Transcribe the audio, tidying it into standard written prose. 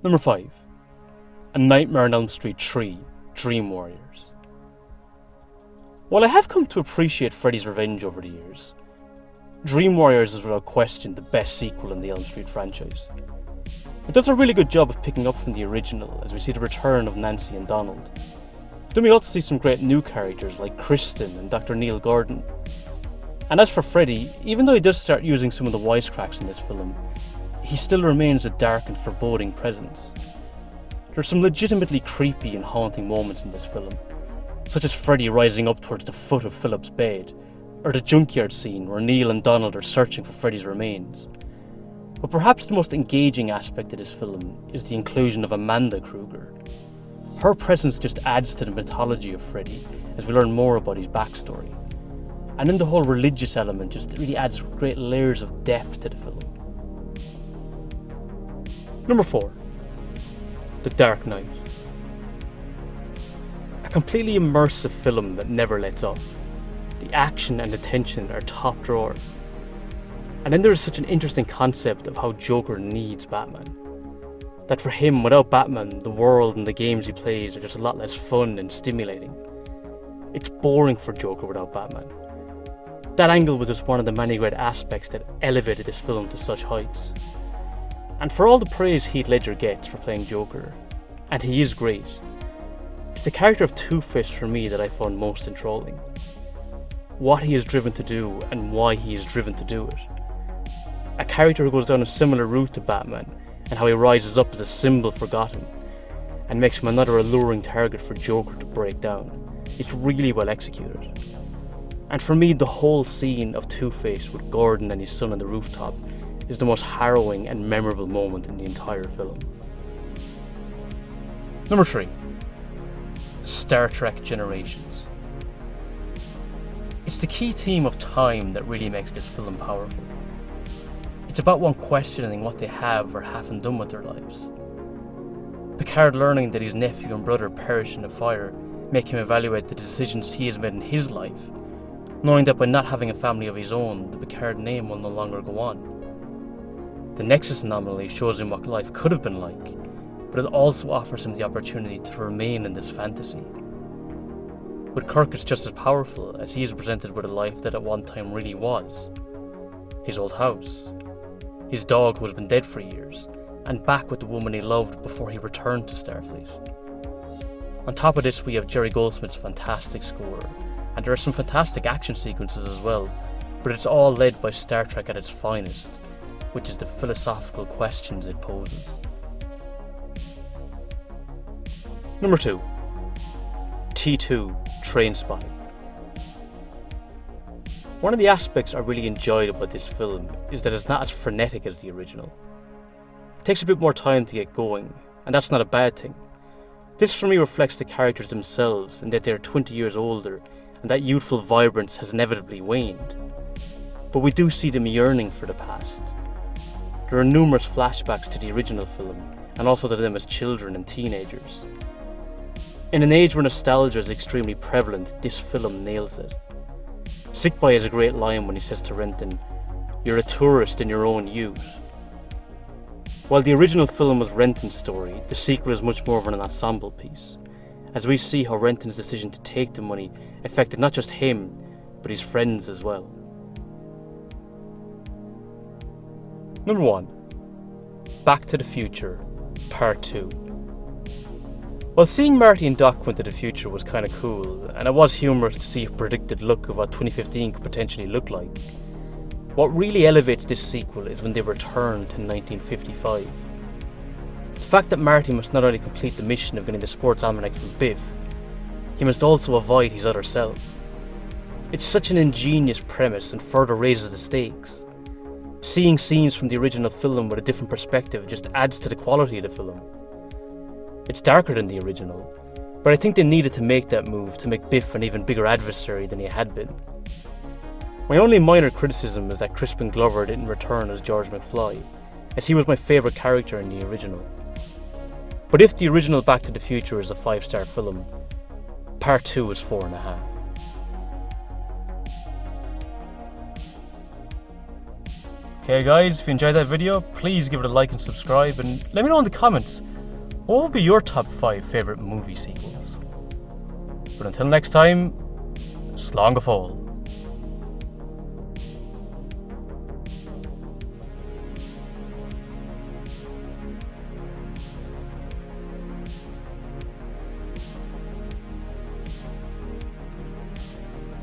Number 5. A Nightmare on Elm Street 3: Dream Warriors. While I have come to appreciate Freddy's Revenge over the years, Dream Warriors is without question the best sequel in the Elm Street franchise. It does a really good job of picking up from the original as we see the return of Nancy and Donald. But then we also see some great new characters like Kristen and Dr. Neil Gordon. And as for Freddy, even though he does start using some of the wisecracks in this film, he still remains a dark and foreboding presence. There are some legitimately creepy and haunting moments in this film, such as Freddy rising up towards the foot of Philip's bed, or the junkyard scene where Neil and Donald are searching for Freddy's remains. But perhaps the most engaging aspect of this film is the inclusion of Amanda Kruger. Her presence just adds to the mythology of Freddy as we learn more about his backstory. And then the whole religious element just really adds great layers of depth to the film. Number 4. The Dark Knight. A completely immersive film that never lets up. The action and the tension are top drawer. And then there is such an interesting concept of how Joker needs Batman. That for him, without Batman, the world and the games he plays are just a lot less fun and stimulating. It's boring for Joker without Batman. That angle was just one of the many great aspects that elevated this film to such heights. And for all the praise Heath Ledger gets for playing Joker, and he is great, it's the character of Two-Face for me that I found most enthralling. What he is driven to do and why he is driven to do it. A character who goes down a similar route to Batman, and how he rises up as a symbol for Gotham, and makes him another alluring target for Joker to break down. It's really well executed. And for me, the whole scene of Two-Face with Gordon and his son on the rooftop is the most harrowing and memorable moment in the entire film. Number 3. Star Trek Generations. It's the key theme of time that really makes this film powerful. It's about one questioning what they have or haven't done with their lives. Picard learning that his nephew and brother perished in a fire make him evaluate the decisions he has made in his life, knowing that by not having a family of his own, the Picard name will no longer go on. The Nexus anomaly shows him what life could have been like, but it also offers him the opportunity to remain in this fantasy. With Kirk, it's just as powerful, as he is presented with a life that at one time really was. His old house, his dog who has been dead for years, and back with the woman he loved before he returned to Starfleet. On top of this, we have Jerry Goldsmith's fantastic score, and there are some fantastic action sequences as well, but it's all led by Star Trek at its finest, which is the philosophical questions it poses. Number 2. T2: Trainspotting. One of the aspects I really enjoyed about this film is that it's not as frenetic as the original. It takes a bit more time to get going, and that's not a bad thing. This for me reflects the characters themselves and that they are 20 years older, and that youthful vibrance has inevitably waned. But we do see them yearning for the past. There are numerous flashbacks to the original film, and also to them as children and teenagers. In an age where nostalgia is extremely prevalent, this film nails it. Sick Boy has a great line when he says to Renton, "You're a tourist in your own youth." While the original film was Renton's story, the sequel is much more of an ensemble piece, as we see how Renton's decision to take the money affected not just him, but his friends as well. Number 1. Back to the Future, Part 2. While seeing Marty and Doc went to the future was kinda cool, and it was humorous to see a predicted look of what 2015 could potentially look like, what really elevates this sequel is when they return to 1955. The fact that Marty must not only complete the mission of getting the sports almanac from Biff, he must also avoid his other self. It's such an ingenious premise and further raises the stakes. Seeing scenes from the original film with a different perspective just adds to the quality of the film. It's darker than the original, but I think they needed to make that move to make Biff an even bigger adversary than he had been. My only minor criticism is that Crispin Glover didn't return as George McFly, as he was my favourite character in the original. But if the original Back to the Future is a 5-star film, Part 2 is 4.5. Okay guys, if you enjoyed that video, please give it a like and subscribe, and let me know in the comments, What would be your top 5 favourite movie sequels? But until next time, slán go fóill.